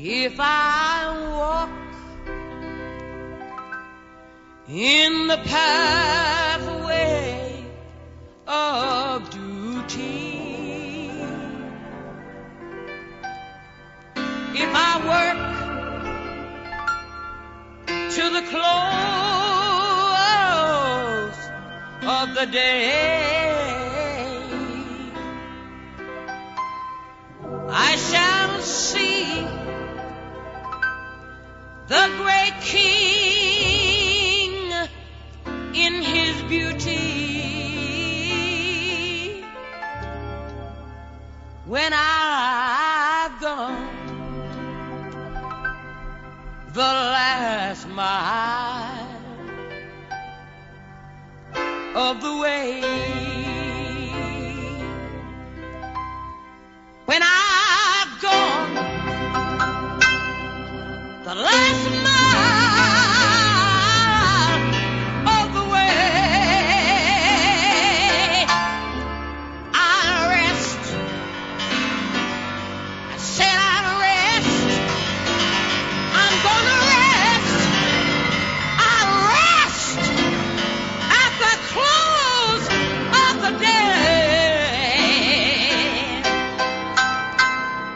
If I walk in the pathway of duty, if I work to the close of the day, I shall see the great King in his beauty. When I've gone the last mile of the way, when I've gone the last mile of the way, I'll rest. I said I'll rest. I'm gonna rest. I'll rest at the close of the day.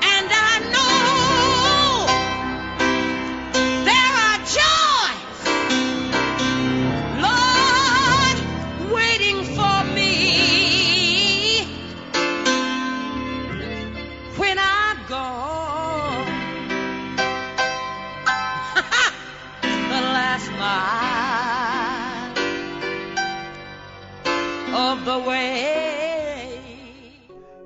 And I know there are joys, Lord, waiting for me when I've gone the last mile of the way.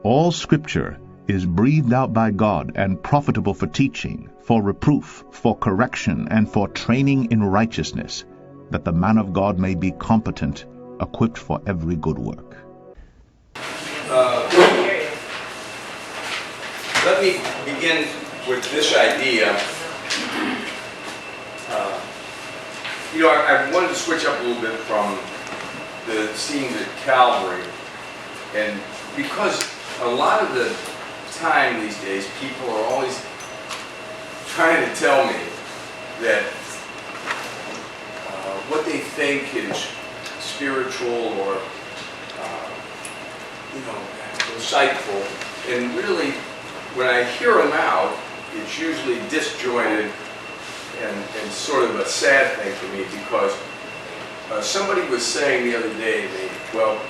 All Scripture is breathed out by God and profitable for teaching, for reproof, for correction, and for training in righteousness, that the man of God may be competent, equipped for every good work. Let me begin with this idea. I wanted to switch up a little bit from the scenes at Calvary, and because a lot of the time these days, people are always trying to tell me that what they think is spiritual or insightful, and really, when I hear them out, it's usually disjointed and sort of a sad thing for me, because somebody was saying the other day to me, well,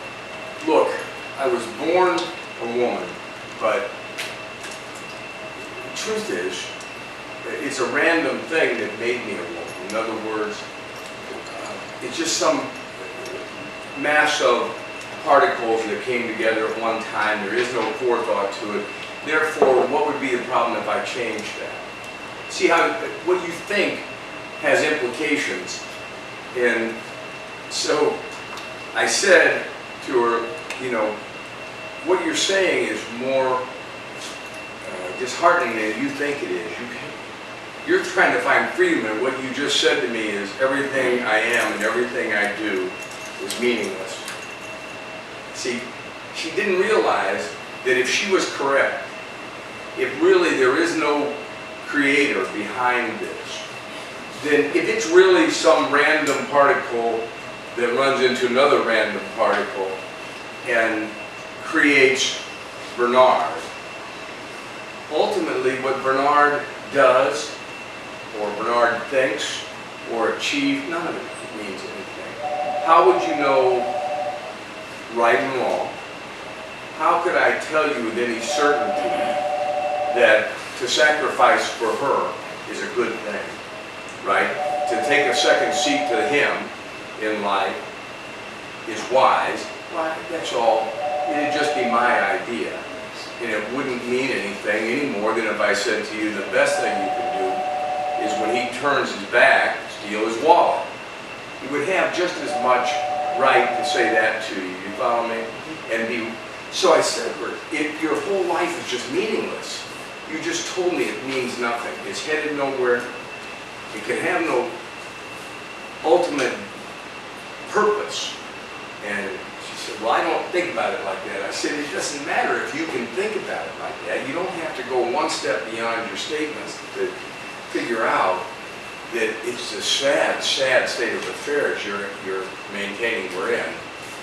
look, I was born a woman, but the truth is, it's a random thing that made me a woman. In other words, it's just some mass of particles that came together at one time. There is no forethought to it. Therefore, what would be the problem if I changed that? See how what you think has implications. And so I said to her, what you're saying is more disheartening than you think it is. You're trying to find freedom, and what you just said to me is everything I am and everything I do is meaningless. See, she didn't realize that if she was correct, if really there is no creator behind this, then if it's really some random particle that runs into another random particle and creates Bernard, ultimately what Bernard does, or Bernard thinks, or achieves, none of it means anything. How would you know right and wrong? How could I tell you with any certainty that to sacrifice for her is a good thing, right? To take a second seat to him in life is wise. Well, that's all. It'd just be my idea. And it wouldn't mean anything any more than if I said to you the best thing you can do is when he turns his back, steal his wallet. He would have just as much right to say that to you. You follow me? So I said to her, your whole life is just meaningless. You just told me it means nothing. It's headed nowhere. It can have no ultimate purpose. And she said, well, I don't think about it like that. I said, it doesn't matter if you can think about it like that. You don't have to go one step beyond your statements to figure out that it's a sad, sad state of affairs you're maintaining we're in.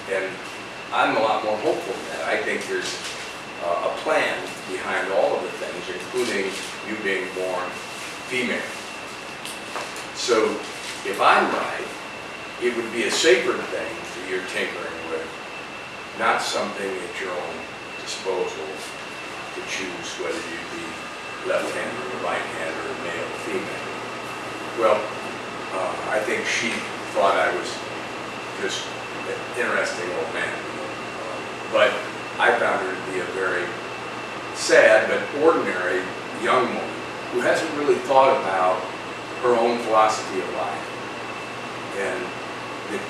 And I'm a lot more hopeful than that. I think there's a plan behind all of the things, including you being born female. So if I'm right, it would be a sacred thing that you're tinkering with, not something at your own disposal to choose whether you be left-handed or right-handed or male or female. Well, I think she thought I was just an interesting old man. But I found her to be a very sad but ordinary young woman who hasn't really thought about her own philosophy of life and the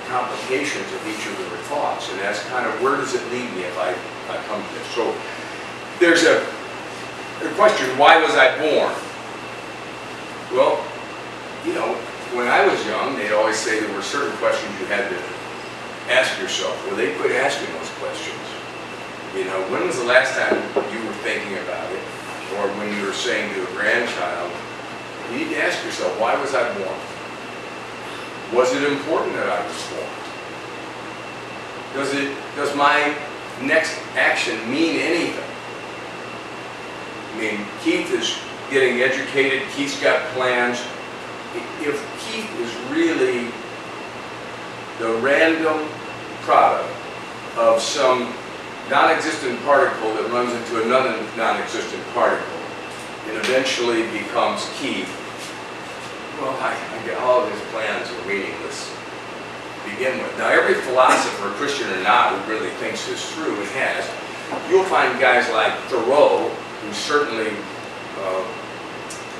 complications of each of her thoughts, and that's kind of where does it lead me if I come to this. So there's a question, why was I born? Well, when I was young, they'd always say there were certain questions you had to ask yourself. Well, they quit asking those questions. When was the last time you were thinking about it, or when you were saying to a grandchild, you need to ask yourself, why was I born? Was it important that I was born? Does my next action mean anything? I mean, Keith is getting educated, Keith's got plans. If Keith is really the random product of some non-existent particle that runs into another non-existent particle and eventually becomes Keith, well, all of his plans are meaningless to begin with. Now, every philosopher, Christian or not, who really thinks this through and has, you'll find guys like Thoreau, who certainly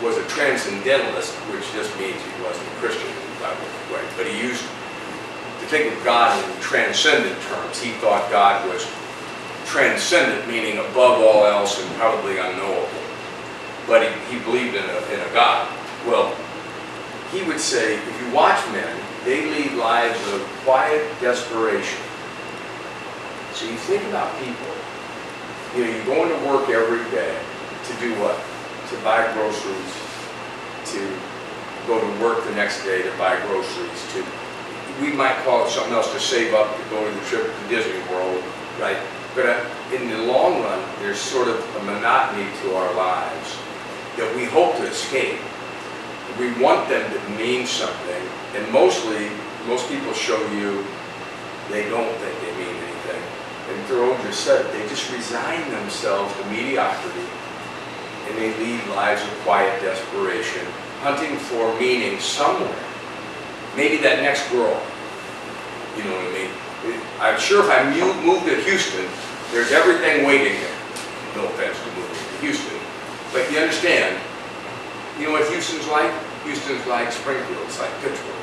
was a transcendentalist, which just means he wasn't a Christian in the Bible way, but he used to think of God in transcendent terms. He thought God was transcendent, meaning above all else and probably unknowable. But he believed in a God. Well, he would say, if you watch men, they lead lives of quiet desperation. So you think about people. You're going to work every day to do what? To buy groceries, to go to work the next day to buy groceries, we might call it something else, to save up to go to the trip to Disney World, right? But in the long run, there's sort of a monotony to our lives that we hope to escape. We want them to mean something, and most people show you they don't think they mean anything. And Thoreau just said it, they just resign themselves to mediocrity, and they lead lives of quiet desperation, hunting for meaning somewhere. Maybe that next girl, you know what I mean? I'm sure if I moved to Houston, there's everything waiting there. No offense to moving to Houston, but you understand, you know what Houston's like? Houston's like Springfield, it's like Pittsburgh.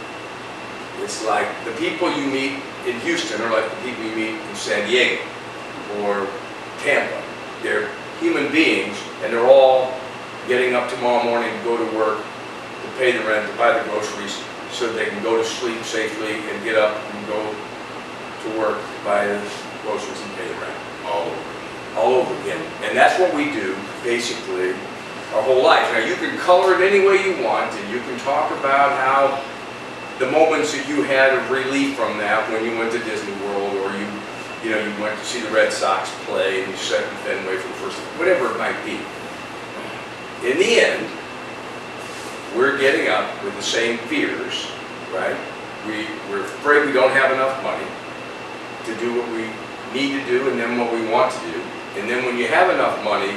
It's like the people you meet in Houston are like the people you meet in San Diego or Tampa. They're human beings, and they're all getting up tomorrow morning to go to work, to pay the rent, to buy the groceries, so they can go to sleep safely and get up and go to work, to buy the groceries and pay the rent all over again. And that's what we do, basically, our whole life. Now, you can color it any way you want, and you can talk about how the moments that you had of relief from that when you went to Disney World, or you went to see the Red Sox play and you sat in Fenway for the first time, whatever it might be. In the end, we're getting up with the same fears, right? We're afraid we don't have enough money to do what we need to do and then what we want to do. And then when you have enough money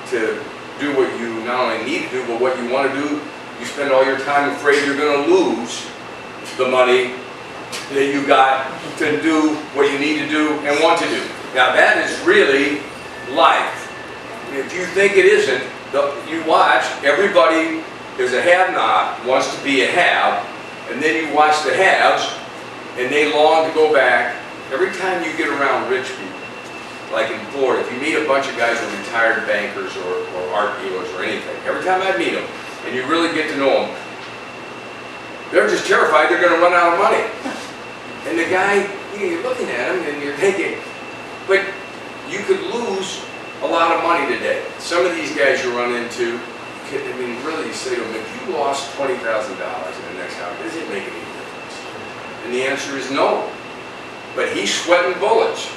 to do what you not only need to do, but what you want to do, you spend all your time afraid you're going to lose the money that you got to do what you need to do and want to do. Now that is really life. If you think it isn't, you watch, everybody is a have-not, wants to be a have, and then you watch the haves, and they long to go back. Every time you get around rich people, like in Florida, if you meet a bunch of guys who are retired bankers or art dealers or anything, every time I meet them, and you really get to know them, they're just terrified they're going to run out of money. And the guy, you're looking at them and you're thinking, but you could lose a lot of money today. Some of these guys you run into, I mean, really, you say to them, if you lost $20,000 in the next hour, does it make any difference? And the answer is no. But he's sweating bullets.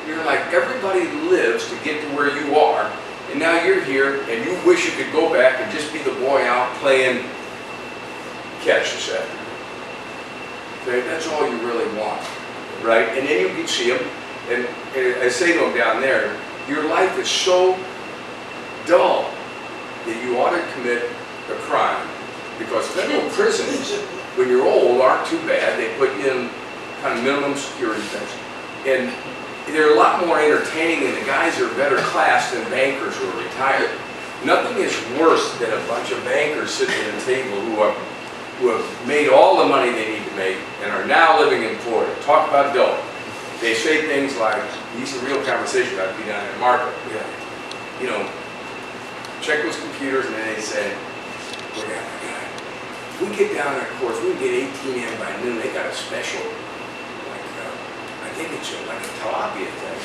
You're like, everybody lives to get to where you are, and now you're here, and you wish you could go back and just be the boy out playing catch this afternoon. Okay, that's all you really want, right? And then you can see them, and I say to them down there, your life is so dull that you ought to commit a crime, because federal prisons, when you're old, aren't too bad. They put you in kind of minimum security things, and they're a lot more entertaining, and the guys are better class than bankers who are retired. Nothing is worse than a bunch of bankers sitting at a table who have made all the money they need to make and are now living in Florida. Talk about dough. They say things like, these are real conversations I'd be down at market. Yeah. You know, check those computers, and then they say, oh yeah, my God, if we get down there, of course, we can get 18 in by noon. They got a special, like, I think it's like a tilapia thing,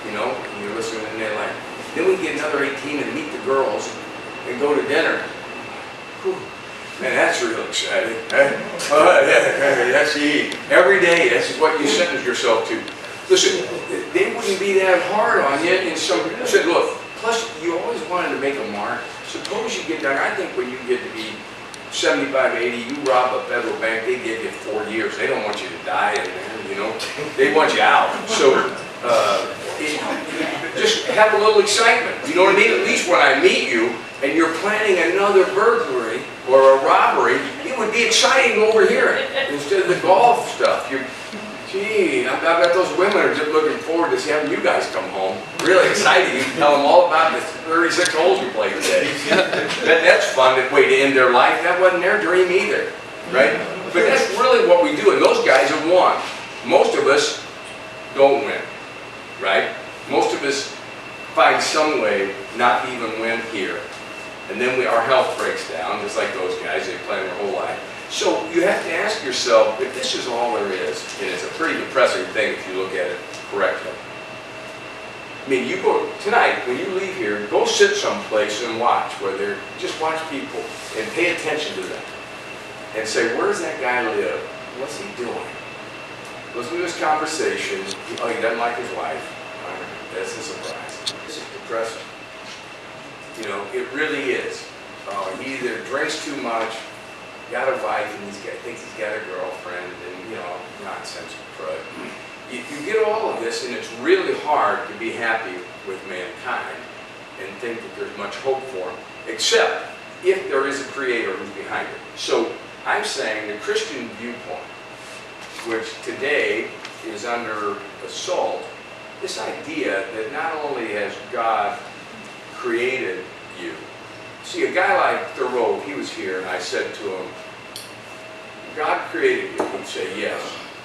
you know, and you're listening, and they're like, then we get another 18 and meet the girls and go to dinner. Whew. Man, that's real exciting. That's the every day. That's what you sentence yourself to. Listen, they wouldn't be that hard on you. In some, said, look. Plus, you always wanted to make a mark. Suppose you get down. I think when you get to be 75, 80, you rob a federal bank. They give you 4 years. They don't want you to die in there. You know, they want you out. So just have a little excitement. You know what I mean? At least when I meet you and you're planning another burglary or a robbery, it would be exciting over here instead of the golf stuff. Gee, I bet those women are just looking forward to having you guys come home. Really excited. You can tell them all about the 36 holes you played today. That's fun way to end their life. That wasn't their dream either, right? But that's really what we do, and those guys have won. Most of us don't win, right? Most of us find some way not to even win here. And then our health breaks down, just like those guys. They play their whole life. So you have to ask yourself, if this is all there is, and it's a pretty depressing thing if you look at it correctly. I mean, you go, tonight, when you leave here, go sit someplace and watch, just watch people and pay attention to them. And say, where does that guy live? What's he doing? Listen to this conversation. Oh, he doesn't like his wife. That's a surprise. This is depressing. You know, it really is. He either drinks too much, got a wife, and thinks he's got a girlfriend, and, you know, nonsense crud. You get all of this, and it's really hard to be happy with mankind and think that there's much hope for him, except if there is a creator who's behind it. So I'm saying the Christian viewpoint, which today is under assault, this idea that not only has God created you. See, a guy like Thoreau, he was here, and I said to him, God created you. He'd say, yes.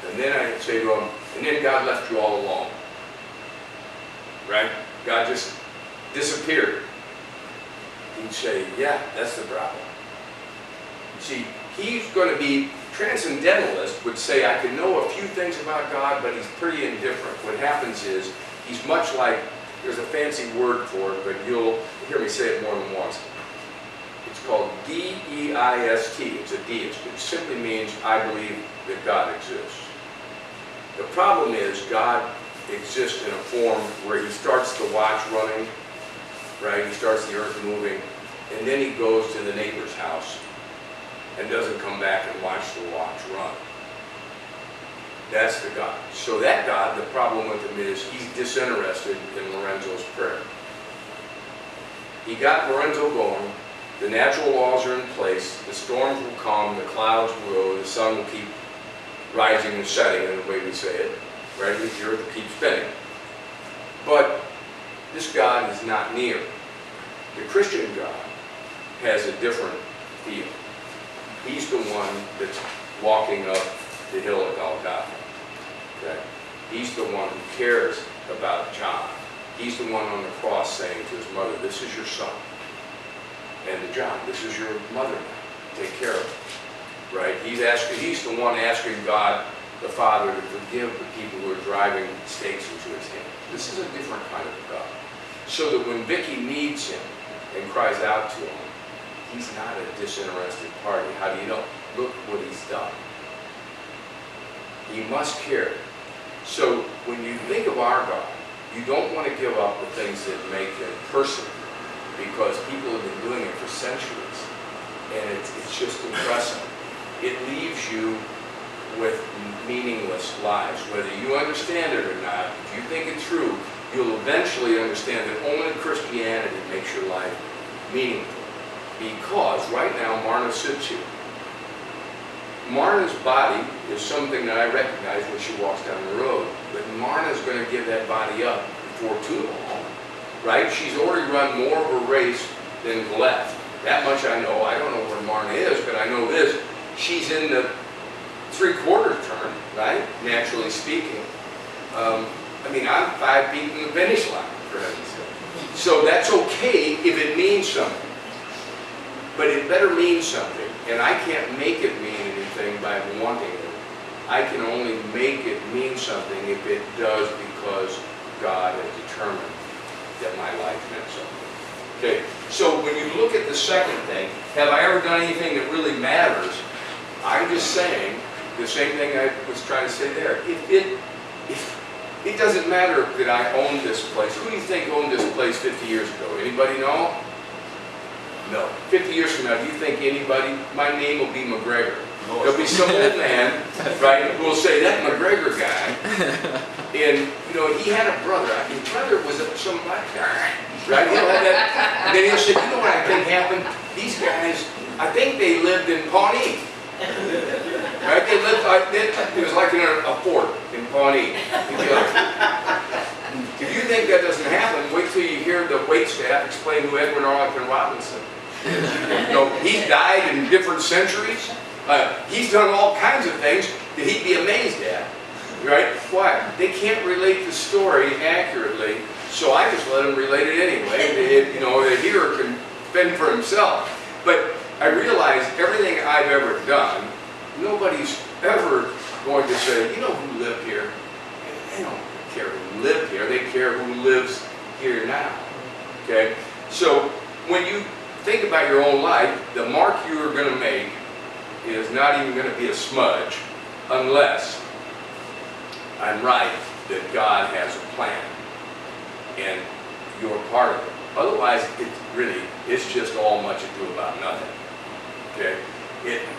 And then I'd say to him, and then God left you all alone. Right? God just disappeared. He'd say, yeah, that's the problem. See, he's going to be, transcendentalist would say, I can know a few things about God, but he's pretty indifferent. What happens is, he's much like, there's a fancy word for it, but you'll hear me say it more than once. It's called D-E-I-S-T. It's a deist. It simply means I believe that God exists. The problem is God exists in a form where he starts the watch running, right? He starts the earth moving, and then he goes to the neighbor's house and doesn't come back and watch the watch run. That's the God. So that God, the problem with him is he's disinterested in Lorenzo's prayer. He got Lorenzo going. The natural laws are in place. The storms will come. The clouds will go. The sun will keep rising and setting in the way we say it. Right? The earth will keep spinning. But this God is not near. The Christian God has a different feel. He's the one that's walking up the hill of Golgotha. Okay? He's the one who cares about John. He's the one on the cross saying to his mother, this is your son. And to John, this is your mother now. Take care of her. Right? He's the one asking God the Father to forgive the people who are driving stakes into his hand. This is a different kind of God. So that when Vicky needs him and cries out to him, he's not a disinterested party. How do you know? Look what he's done. He must care. So when you think of our God, you don't want to give up the things that make him personal, because people have been doing it for centuries, and it's just impressive. It leaves you with meaningless lives. Whether you understand it or not, if you think it through, you'll eventually understand that only Christianity makes your life meaningful. Because right now, Marna sits here. Marna's body is something that I recognize when she walks down the road, but Marna's going to give that body up before too long, right? She's already run more of a race than left. That much I know. I don't know where Marna is, but I know this. She's in the three-quarter turn, right? Naturally speaking. I mean, I'm 5 feet in the finish line, for heaven's sake. So that's okay if it means something. But it better mean something. And I can't make it mean anything by wanting it. I can only make it mean something if it does, because God has determined that my life meant something. Okay, so when you look at the second thing, have I ever done anything that really matters? I'm just saying the same thing I was trying to say there. It doesn't matter that I own this place. Who do you think owned this place 50 years ago? Anybody know? No. 50 years from now, do you think anybody, my name will be McGregor. There'll be some old man, right, who will say, that McGregor guy. And, you know, he had a brother. His brother was some black guy, right? You know, and then he'll say, you know what I think happened? These guys, I think they lived in Pawnee. Right? They lived like, it was like in a fort in Pawnee. If you think that doesn't happen, wait till you hear the wait staff explain who Edward Arlington Robinson. You know, he's died in different centuries. He's done all kinds of things that he'd be amazed at. Right? Why? They can't relate the story accurately, so I just let them relate it anyway. You know, the hearer can fend for himself. But I realize everything I've ever done, nobody's ever going to say, you know who lived here? They don't care who lived here, they care who lives here now. Okay? So when you think about your own life, the mark you are going to make is not even going to be a smudge unless I'm right that God has a plan and you're part of it. Otherwise, it's just all much ado about nothing. Okay?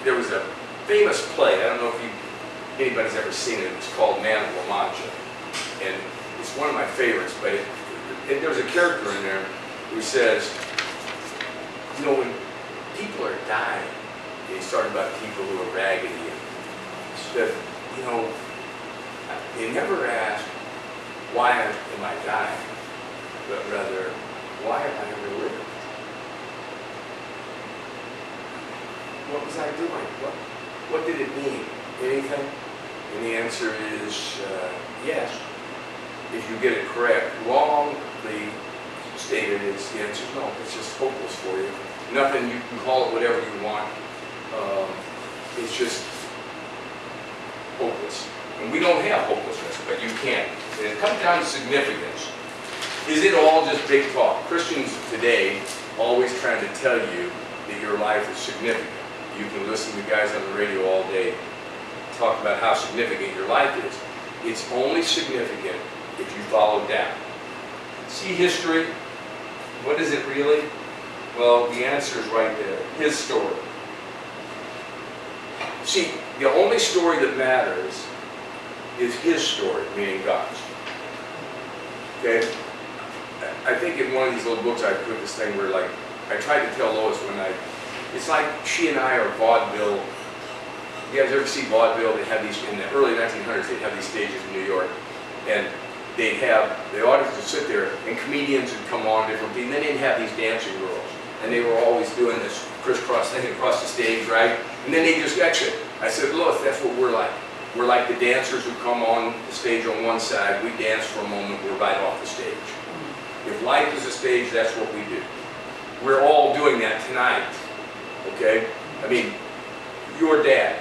There was a famous play, I don't know if anybody's ever seen it, it's called Man of La Mancha. And it's one of my favorites, but there's a character in there who says, you know, when people are dying, he's talking about people who are raggedy, and said, you know, they never ask, why am I dying? But rather, why am I ever living? What was I doing? What did it mean? Anything? And the answer is yes. If you get it correct. Wrongly stated, the answer is no. It's just hopeless for you. Nothing, you can call it whatever you want. It's just hopeless. And we don't have hopelessness, but you can. And it comes down to significance. Is it all just big talk? Christians today always trying to tell you that your life is significant. You can listen to guys on the radio all day talk about how significant your life is. It's only significant if you follow down. See history? What is it really? Well, the answer is right there. His story. See, the only story that matters is his story, meaning God's. Okay? I think in one of these little books I put this thing where, like, I tried to tell Lois it's like she and I are vaudeville. You guys ever see vaudeville? They have these, in the early 1900s, they'd have these stages in New York, and they'd have, the audience would sit there, and comedians would come on, different people, and then they'd have these dancing girls, and they were always doing this crisscross thing across the stage, right? And then they just exit. I said, Lois, that's what we're like. We're like the dancers who come on the stage on one side, we dance for a moment, we're right off the stage. If life is a stage, that's what we do. We're all doing that tonight, okay? I mean, your dad,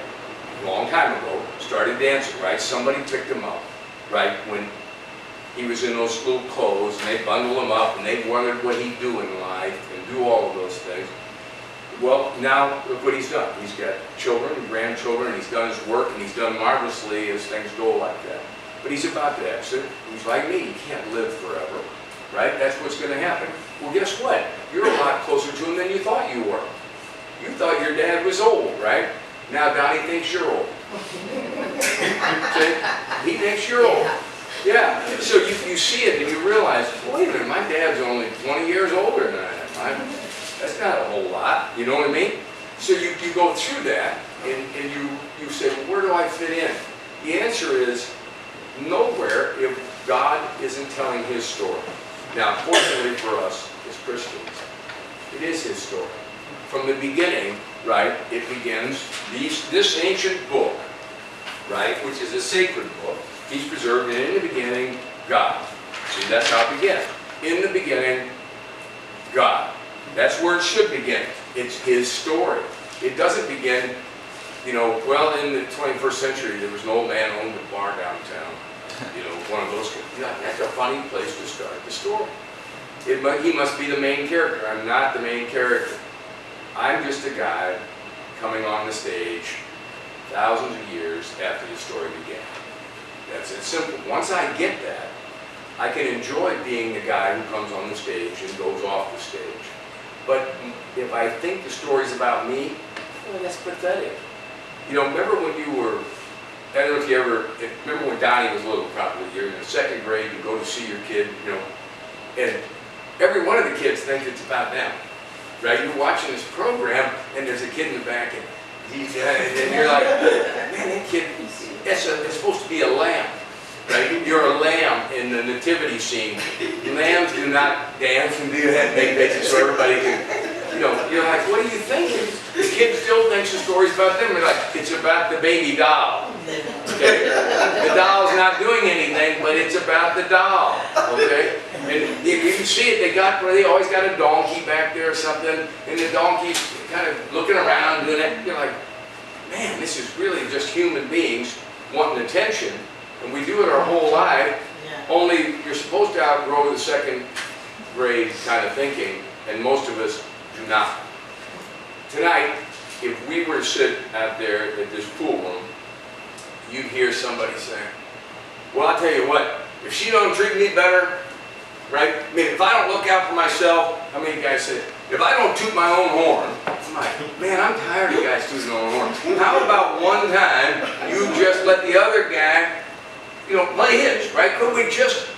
a long time ago, started dancing, right? Somebody picked him up, right? When he was in those little clothes, and they bundled him up, and they wondered what he'd do in life and do all of those things. Well, now look what he's done. He's got children and grandchildren, and he's done his work, and he's done marvelously as things go like that. But he's about to exit. He's like me. He can't live forever, right? That's what's going to happen. Well, guess what? You're a lot closer to him than you thought you were. You thought your dad was old, right? Now Donnie thinks you're old. He thinks you're old. Yeah. So you see it and you realize, wait a minute, my dad's only 20 years older than I am. That's not a whole lot. You know what I mean? So you go through that and you say, well, where do I fit in? The answer is nowhere if God isn't telling his story. Now, fortunately for us as Christians, it is his story. From the beginning, right, it begins, this ancient book, right, which is a sacred book, he's preserved, and in the beginning, God. See, that's how it began. In the beginning, God. That's where it should begin. It's his story. It doesn't begin, you know, well, in the 21st century, there was an old man who owned a bar downtown. You know, one of those, that's a funny place to start the story. He must be the main character. I'm not the main character. I'm just a guy coming on the stage thousands of years after the story began. That's it, simple. Once I get that, I can enjoy being the guy who comes on the stage and goes off the stage. But if I think the story's about me, well, that's pathetic. You know, remember when you were, I don't know if you ever, remember when Donnie was little, probably, you're in the second grade, you go to see your kid, you know, and every one of the kids thinks it's about them, right? You're watching this program, and there's a kid in the back, and you're like, man, that kid, it's supposed to be a lamb, right? You're a lamb in the nativity scene. Lambs do not dance and do that, make faces so everybody can, you know, you're like, what are you thinking? The kid still thinks the story's about them. They're like, it's about the baby doll. Okay? The doll's not doing anything, but it's about the doll. Okay? And you can see it, they always got a donkey back there or something, and the donkey's kind of looking around doing that. You're like, man, this is really just human beings wanting attention, and we do it our whole life, only you're supposed to outgrow the second grade kind of thinking, and most of us do not. Tonight, if we were to sit out there at this pool room, you'd hear somebody saying, well, I'll tell you what, if she don't treat me better, right? I mean, if I don't look out for myself, how many guys say, if I don't toot my own horn, I'm like, man, I'm tired of guys tooting their own horn. How about one time you just let the other guy, you know, play his, right? Could we just,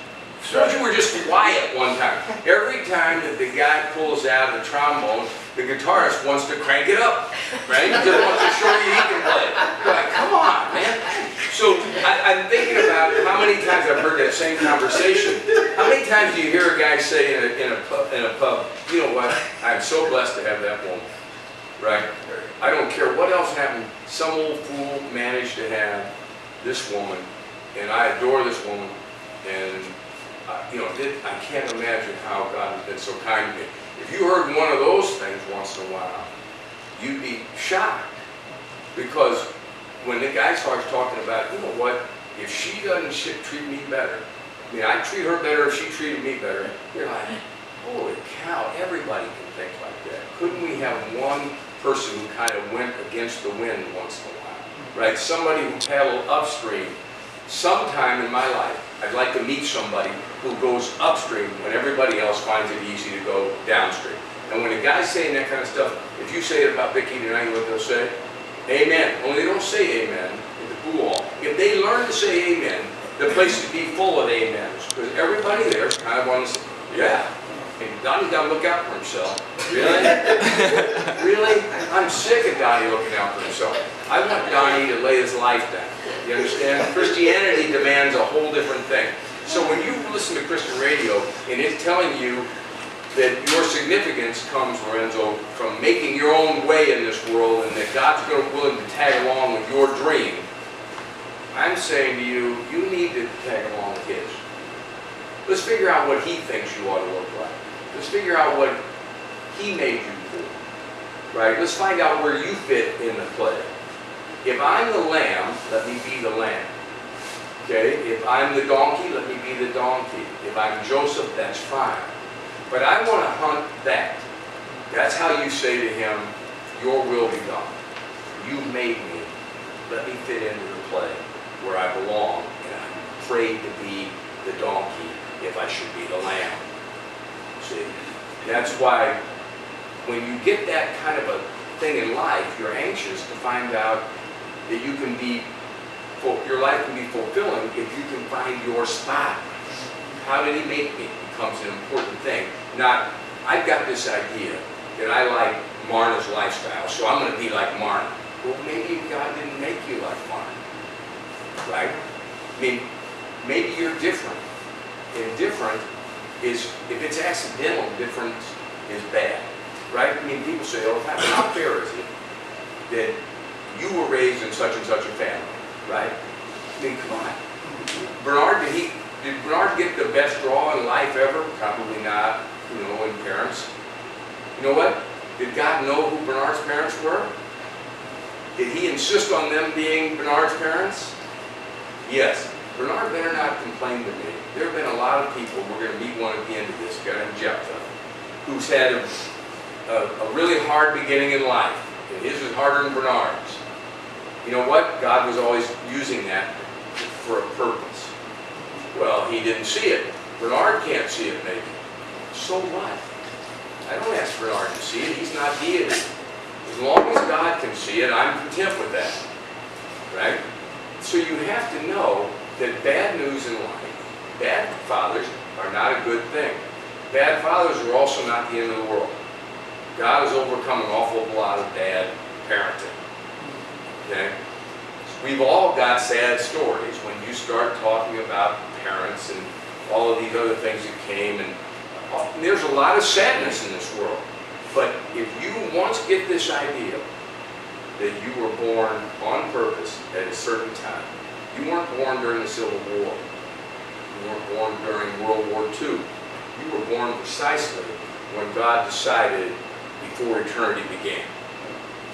suppose you were just quiet one time. Every time that the guy pulls out the trombone, the guitarist wants to crank it up, right? He just wants to show you he can play. You're like, come on, man. So I'm thinking about how many times I've heard that same conversation. How many times do you hear a guy say in a pub, you know what, I'm so blessed to have that woman, right? I don't care what else happened, some old fool managed to have this woman, and I adore this woman, and you know, I can't imagine how God has been so kind to me. If you heard one of those things once in a while, you'd be shocked. Because when the guy starts talking about, you know what, if she doesn't treat me better, I mean, I'd treat her better if she treated me better, you're like, holy cow, everybody can think like that. Couldn't we have one person who kind of went against the wind once in a while, right? Somebody who paddled upstream. Sometime in my life, I'd like to meet somebody who goes upstream when everybody else finds it easy to go downstream. And when a guy's saying that kind of stuff, if you say it about Vicky tonight, you know what they'll say? Amen. Only they don't say amen in the pool hall. If they learn to say amen, the place would be full of amens. Because everybody there is kind of on the, yeah. And Donnie's got to look out for himself. Really? Really? I'm sick of Donnie looking out for himself. I want Donnie to lay his life down. You understand? Christianity demands a whole different thing. So when you listen to Christian radio and it's telling you that your significance comes, Lorenzo, from making your own way in this world and that God's willing to tag along with your dream, I'm saying to you, you need to tag along with his. Let's figure out what he thinks you ought to look like. Let's figure out what he made you for. Right? Let's find out where you fit in the play. If I'm the lamb, let me be the lamb. Okay? If I'm the donkey, let me be the donkey. If I'm Joseph, that's fine. But I want to hunt that. That's how you say to him, your will be done. You made me. Let me fit into the play where I belong. And I'm afraid to be the donkey if I should be the lamb. See? That's why when you get that kind of a thing in life, you're anxious to find out that you can be, your life can be fulfilling if you can find your spot. How did he make me? Becomes an important thing. Not, I've got this idea that I like Marna's lifestyle, so I'm going to be like Marna. Well, maybe God didn't make you like Marna, right? I mean, maybe you're different. And different is, if it's accidental, different is bad, right? I mean, people say, oh, how fair is it that you were raised in such and such a family, right? I mean, come on. Bernard, did Bernard get the best draw in life ever? Probably not, in parents. You know what? Did God know who Bernard's parents were? Did he insist on them being Bernard's parents? Yes. Bernard better not complain to me. There have been a lot of people, we're going to meet one at the end of this, guy named Jephthah, who's had a really hard beginning in life. And his is harder than Bernard's. You know what? God was always using that for a purpose. Well, he didn't see it. Bernard can't see it, maybe. So what? I don't ask Bernard to see it. He's not deity. As long as God can see it, I'm content with that. Right? So you have to know that bad news in life, bad fathers are not a good thing. Bad fathers are also not the end of the world. God has overcome an awful lot of bad parenting. Okay? We've all got sad stories when you start talking about parents and all of these other things that came, and there's a lot of sadness in this world. But if you once get this idea that you were born on purpose at a certain time, you weren't born during the Civil War, you weren't born during World War II, you were born precisely when God decided before eternity began.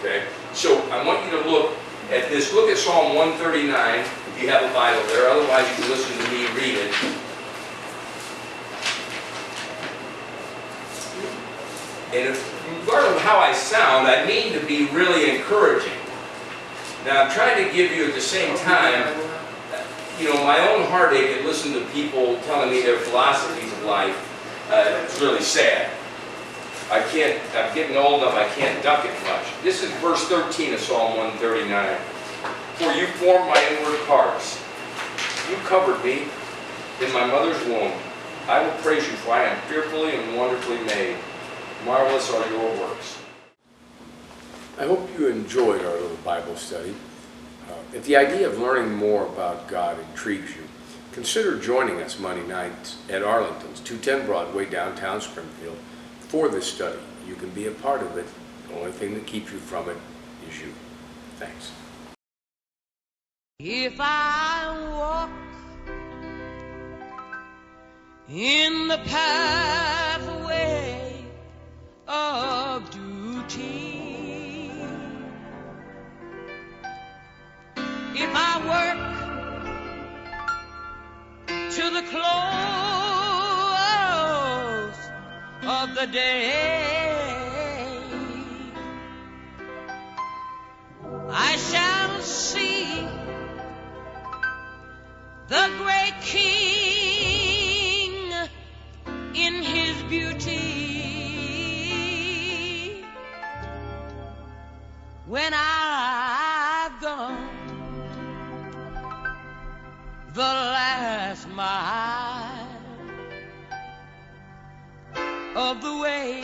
Okay? So I want you to look at this. Look at Psalm 139 if you have a Bible there. Otherwise you can listen to me read it. And regardless of how I sound, I mean to be really encouraging. Now I'm trying to give you at the same time, my own heartache at listening to people telling me their philosophies of life. It's really sad. I'm getting old enough, I can't duck it much. This is verse 13 of Psalm 139. For you formed my inward parts. You covered me in my mother's womb. I will praise you, for I am fearfully and wonderfully made. Marvelous are your works. I hope you enjoyed our little Bible study. If the idea of learning more about God intrigues you, consider joining us Monday nights at Arlington's 210 Broadway, downtown Springfield, for this study. You can be a part of it. The only thing that keeps you from it is you. Thanks. If I walk in the pathway of duty, if I work to the close of the day, I shall see the great King in his beauty. When I've gone the last mile of the way,